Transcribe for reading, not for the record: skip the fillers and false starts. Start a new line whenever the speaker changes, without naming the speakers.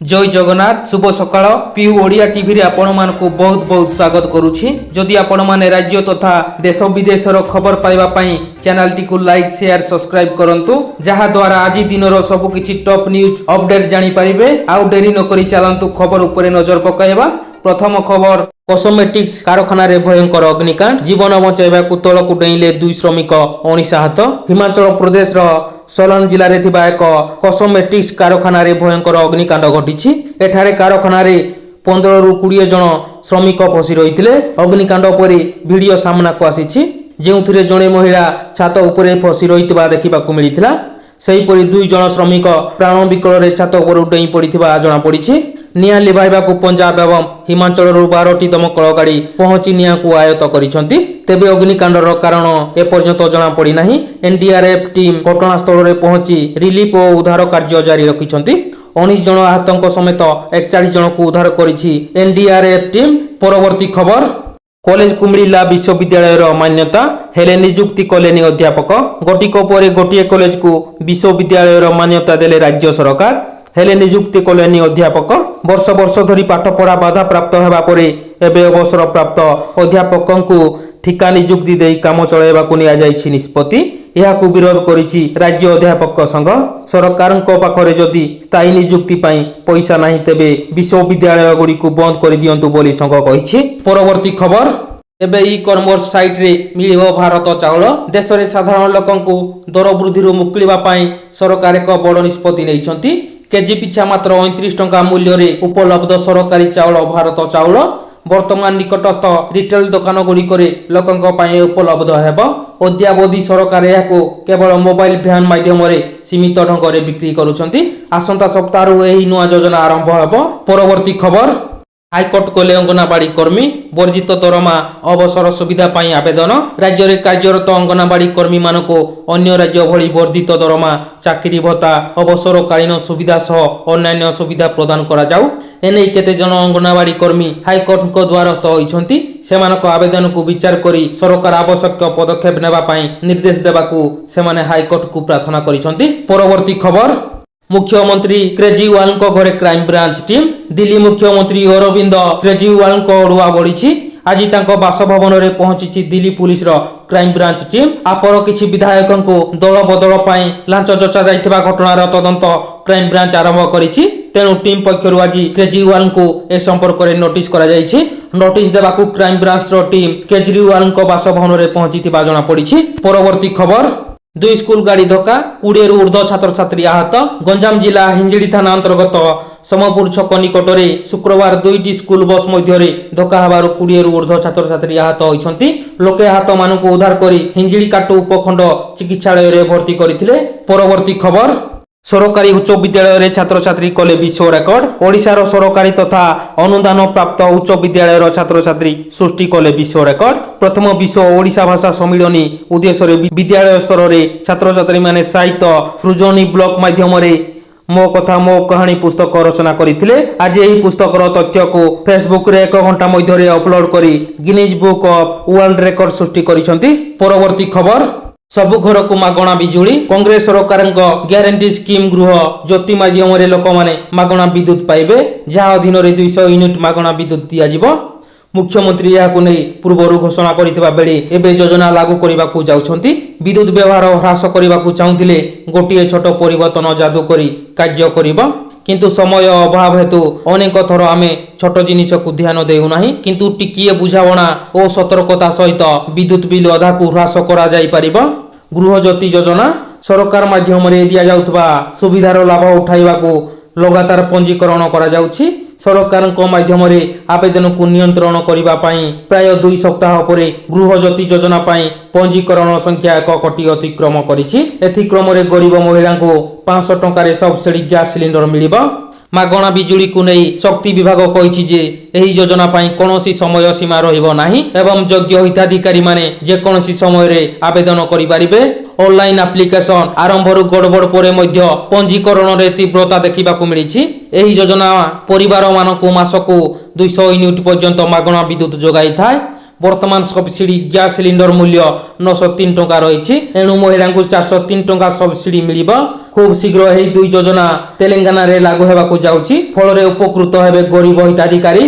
जय जगन्नाथ शुभ सकाळ PU Odia TV रे आपण मानकु बहुत बहुत स्वागत करूछि। जदि आपण माने राज्य तथा देश विदेशर खबर पाइबा पई चैनल टी को लाइक शेयर सब्सक्राइब करंतु जहा द्वारा आज दिनर सब किछि टॉप न्यूज अपडेट जानि परिबे। आउ देरी न करी चलंतु खबर उपरे नजर पकाइबा। प्रथम खबर कॉस्मेटिक्स कारखाना रे भयंकर अग्निकांड जीवन बचाइबा को तळकु डेइले 2 श्रमिक 19 आहत। हिमाचल प्रदेश रो सोलन जिले में थिबा एक कॉस्मेटिक्स कारखाना रे भयंकर अग्निकांड घटिछि। एठारे कारखाना रे 15 रु 20 जन श्रमिक फसी रहिथिले। अग्निकांड परे वीडियो सामना को आसीछि जेउथिरे जणे महिला छात उपरे फसी रहितबा देखिबाकू मिलिथिला। सेही परि 2 जन श्रमिक प्राण विकल रे छात उपरु डेई पड़िथिबा जणा पड़िछि। नियां लिभाइबाकू पंजाब एवं हिमाचल रु 12टी दमकल गाड़ी पहुंची नियां को आयत्त करिसंती। तेबे अग्निकांडर कारण एपर्यंत जना पड़ी नाही। एनडीआरएफ टीम घटनास्थल रे पहुंची रिलीफ और उद्धार कार्य जारी रखिसंती। 19 जन आहतंक समेत 41 जन को उद्धार करिछि एनडीआरएफ टीम। परवर्ती खबर कॉलेज कुमिल्ला विश्वविद्यालय रो मान्यता हेले नियुक्ति कलेनी अध्यापक। गोटिक परे गोटिए कॉलेज को विश्वविद्यालय रो मान्यता देले राज्य सरकार हेले नियुक्ति कलेनी अध्यापक। वर्ष वर्ष धरी पाठ पढ़ा बाधा प्राप्त हेबा परे एबे अवसर प्राप्त अध्यापकंकु ठिका नियुक्ति देई काम चलाइबाकू निया जाइछि निष्पत्ति। एहाकू विरोध करिछि राज्य अध्यापक संघ। सरकारक पाखरे जदि स्थायी नियुक्ति पई पैसा नाही तेबे विश्वविद्यालय गुडी को बंद कर दियंतु बोली संघ कहिछि। परवर्ती खबर एबे ई कॉमर्स साइट रे मिलिबो भारत चाउल। देश रे साधारण लोकंकु दर वृद्धि रु मुक्लिबा पई सरकार एक बड़ निष्पत्ति नेइछंती। केजी पिछा मात्र 29 टंका मूल्य रे उपलब्ध सरकारी चाउल भारत चाउल वर्तमान निकटस्थ रिटेल दुकान गुड़िकरे लोकंक पई उपलब्ध हेबो। अद्यावधि सरकार याको केवल मोबाइल भ्यान माध्यम रे सीमित ढंग रे बिक्री करूछंती। आसंता सप्ताह रु एही नुआ योजना आरंभ हेबो। परवर्ती खबर हाईकोर्ट कले अंगनवाड़ी कर्मी वर्जित दरमा अवसर सुविधा पाई आवेदन। राज्य में कार्यरत अंगनवाड़ी कर्मी मानको अन्य राज्य भली वर्धित दरमा चाकरी भत्ता अवसरकालीन सुविधा सह अन्य सुविधा प्रदान करा जाऊ। एने केते जन अंगनवाड़ी कर्मी हाईकोर्ट को द्वारस्थ होइछंती। सेमानक आवेदन को विचार करी सरकार आवश्यक पदक्षेप नेबा पाई निर्देश देबाकू सेमाने हाईकोर्ट को प्रार्थना करिसंती। परवर्ती खबर मुख्यमंत्री केजरीवाल घरे क्राइम ब्रांच टीम। दिल्ली मुख्यमंत्री अरविंद केजरीवाल अड़ुआ बढ़ी। आज बासभवन में पहुंची Delhi police crime branch team. आपर किछि विधायक को दल बदल पाई लांच जचा जाइथिबा घटनार तदंत क्राइम ब्रांच आरंभ करिछि। तेणु टीम पक्षरु आज केजरीवाल को ए संपर्क में नोटिस करा जाइछि। नोटिस देबाकू क्राइम ब्रांच टीम केजरीवाल बासभवन में पहुंची जना पड़िछि। परवर्ती खबर 2 स्कूल गाड़ी धक्का 20 रु ऊर्ध्व छात्र छात्री आहत। गंजाम जिला हिंजिड़ी थाना अंतर्गत समपुर छक निकटरे शुक्रवार 2टी स्कूल बस मध्य धक्का हबार 20 रु ऊर्ध्व छात्र छात्री आहत होइछंती। लोके आहत मानकु उद्धार करी हिंजिड़ी काटो उपखंड चिकित्सालय रे भर्ती करथिले। परवर्ती खबर सरकारी उच्च विद्यालय रे छात्र छात्री कले विश्व रेकर्ड। ओडिशार सरकारी तथा अनुदान प्राप्त उच्च विद्यालय छात्र छात्री सृष्टि कले विश्व रेकर्ड। प्रथम विश्व ओडिशा भाषा सम्मिलनी उद्देश्य विद्यालय स्तर रे छात्र छात्री माने साहित्य सृजनी ब्लॉक माध्यम रे मो कथा मो कहानी पुस्तक रचना करथिले। आज एही पुस्तकर तथ्य को फेसबुक रे 1 घंटा मध्य अपलोड करी Guinness book of world record सृष्टि करिसंती। परवर्ती खबर सबु घर को मागणा बिजुली। कांग्रेस सरकार ग्यारंटी स्कीम गृह ज्योति माध्यम रे लोक माने मागणा विद्युत पाइबे। जहाँ अधीन रे 200 यूनिट मागणा विद्युत दिया जिवो। मुख्यमंत्री याकु नै पूर्वरु घोषणा करितबा बेले एबे योजना लागू करिबाकू जाउछंती। विद्युत व्यवहार ह्रास करिबाकू चाहुथिले गोटिए छोट परिवर्तन जादू करी कार्य करिबा। किंतु समय अभाव हेतु अनेक थर आमे छोट जिनिस को ध्यान देउ नाही। किंतु टिकिए बुझावणा और सतर्कता सहित विद्युत बिल अधा को ह्रास करा जाई परिबा। गृह ज्योति योजना सरकार माध्यम रे दिया जाउतबा सुविधार लाभ उठाइबाकू लगातार पंजीकरण करा जाउछि। सरकार माध्यम रे आवेदन को नियंत्रण करिबा पई प्राय 2 सप्ताह परे गृह ज्योति योजना पई पंजीकरण संख्या 1 कोटी अतिक्रम करिछि। एथि क्रम रे गरीब महिला को 500 टंका रे सब्सिडी गैस सिलिंडर मिलिबा। मागणा बिजुली को नहीं शक्ति विभाग कहिछि जे एही योजना पई कोनोसी समय सीमा रहिबो नाही एवं योग्य हिताधिकारी माने जे कोनोसी समय रे आवेदन करि पारिबे। ऑनलाइन एप्लिकेशन आरंभ रु गड़बड़ परे मध्य पंजीकरण रे तीव्रता देखिबाकू मिलिछि। एही योजना परिवार मानकू मासकू 200 यूनिट पर्यंत मागणा विद्युत जोगाई थाए। वर्तमान सब्सिडी गैस सिलिंडर मूल्य 903 टंका रही। एणु महिला को 403 टंका सब्सिडी मिलिबा। খুব শীঘ্র এই দুই যোজনা তেলেঙ্গানাରେ ଲାଗୁ ହେବାକୁ ଯାଉଛି। ଫଳରେ ଉପକୃତ ହେବେ ଗରିବ ହିତାଧିକାରୀ।